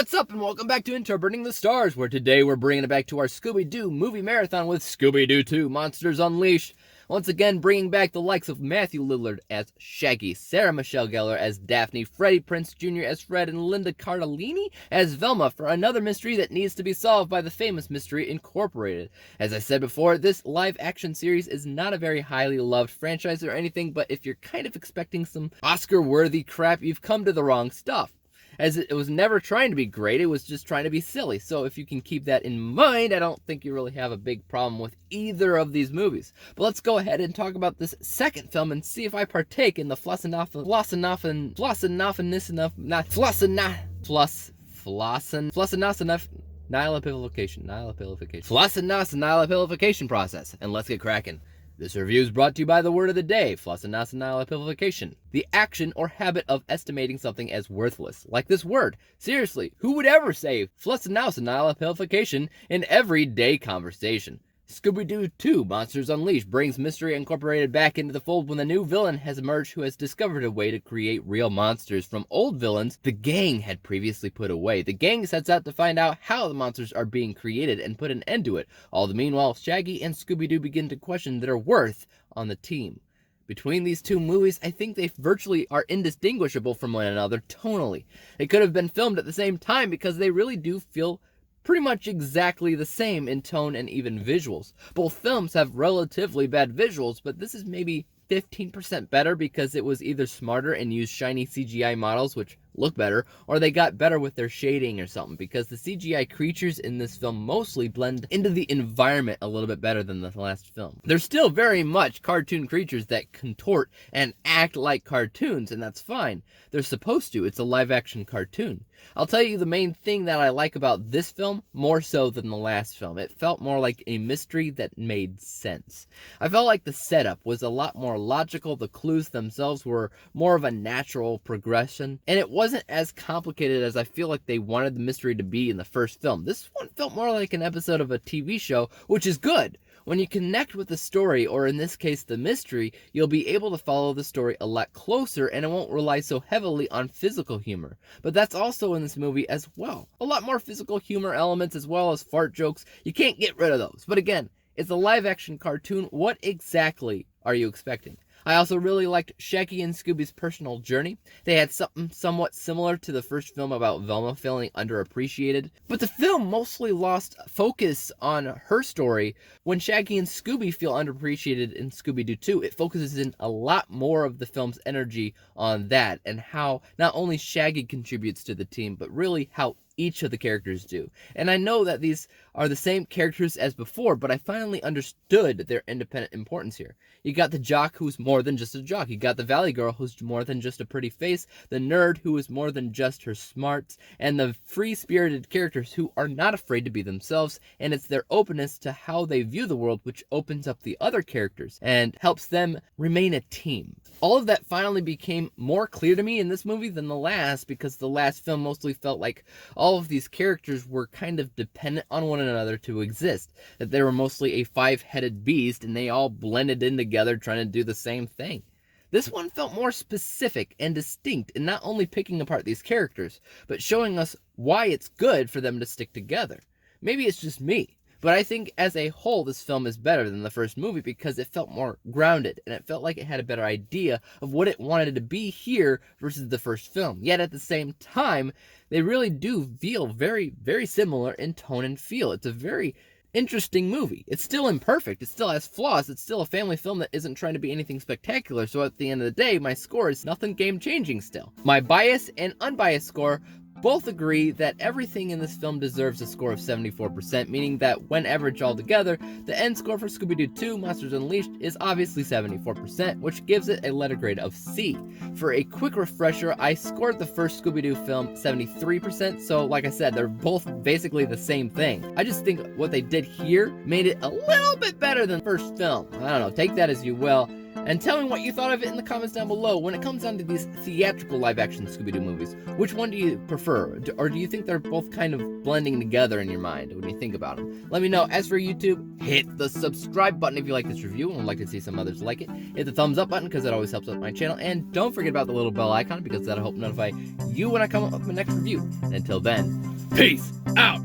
What's up, and welcome back to Interpreting the Stars, where today we're bringing it back to our Scooby-Doo movie marathon with Scooby-Doo 2 Monsters Unleashed. Once again, bringing back the likes of Matthew Lillard as Shaggy, Sarah Michelle Gellar as Daphne, Freddie Prinze Jr. as Fred, and Linda Cardellini as Velma for another mystery that needs to be solved by the famous Mystery Incorporated. As I said before, this live-action series is not a very highly loved franchise or anything, but if you're kind of expecting some Oscar-worthy crap, you've come to the wrong stuff. As it was never trying to be great, it was just trying to be silly. So if you can keep that in mind, I don't think you really have a big problem with either of these movies. But let's go ahead and talk about this second film and see if I partake in the nihilipilification process. And let's get cracking. This review is brought to you by the word of the day, nihilipilification, the action or habit of estimating something as worthless. Like this word. Seriously, who would ever say nihilipilification in everyday conversation? Scooby-Doo 2 Monsters Unleashed brings Mystery Incorporated back into the fold when a new villain has emerged who has discovered a way to create real monsters from old villains the gang had previously put away. The gang sets out to find out how the monsters are being created and put an end to it. All the meanwhile, Shaggy and Scooby-Doo begin to question their worth on the team. Between these two movies, I think they virtually are indistinguishable from one another tonally. They could have been filmed at the same time because they really do feel pretty much exactly the same in tone and even visuals. Both films have relatively bad visuals, but this is maybe 15% better because it was either smarter and used shiny CGI models, which look better, or they got better with their shading or something, because the CGI creatures in this film mostly blend into the environment a little bit better than the last film. They're still very much cartoon creatures that contort and act like cartoons, and that's fine. They're supposed to. It's a live-action cartoon. I'll tell you the main thing that I like about this film, more so than the last film. It felt more like a mystery that made sense. I felt like the setup was a lot more logical, the clues themselves were more of a natural progression, and it wasn't as complicated as I feel like they wanted the mystery to be in the first film. This one felt more like an episode of a TV show, which is good. When you connect with the story, or in this case the mystery, you'll be able to follow the story a lot closer and it won't rely so heavily on physical humor. But that's also in this movie as well. A lot more physical humor elements as well as fart jokes. You can't get rid of those. But again, it's a live action cartoon. What exactly are you expecting? I also really liked Shaggy and Scooby's personal journey. They had something somewhat similar to the first film about Velma feeling underappreciated, but the film mostly lost focus on her story. When Shaggy and Scooby feel underappreciated in Scooby-Doo 2, it focuses in a lot more of the film's energy on that, and how not only Shaggy contributes to the team, but really how each of the characters do. And I know that these are the same characters as before, but I finally understood their independent importance here. You got the jock who's more than just a jock. You got the valley girl who's more than just a pretty face, the nerd who is more than just her smarts, and the free-spirited characters who are not afraid to be themselves, and it's their openness to how they view the world which opens up the other characters and helps them remain a team. All of that finally became more clear to me in this movie than the last, because the last film mostly felt like all of these characters were kind of dependent on one another to exist. That they were mostly a five-headed beast and they all blended in together trying to do the same thing. This one felt more specific and distinct in not only picking apart these characters, but showing us why it's good for them to stick together. Maybe it's just me, but I think as a whole this film is better than the first movie because it felt more grounded and it felt like it had a better idea of what it wanted to be here versus the first film. Yet at the same time, they really do feel very, very similar in tone and feel. It's a very interesting movie. It's still imperfect. It still has flaws. It's still a family film that isn't trying to be anything spectacular. So at the end of the day, my score is nothing game-changing still. My bias and unbiased score both agree that everything in this film deserves a score of 74%, meaning that when averaged all together, the end score for Scooby-Doo 2 Monsters Unleashed is obviously 74%, which gives it a letter grade of C. For a quick refresher, I scored the first Scooby-Doo film 73%, so like I said, they're both basically the same thing. I just think what they did here made it a little bit better than the first film. I don't know, take that as you will. And tell me what you thought of it in the comments down below. When it comes down to these theatrical live-action Scooby-Doo movies, which one do you prefer? Or do you think they're both kind of blending together in your mind when you think about them? Let me know. As for YouTube, hit the subscribe button if you like this review and would like to see some others like it. Hit the thumbs up button because that always helps out my channel. And don't forget about the little bell icon because that'll help notify you when I come up with my next review. And until then, Peace out.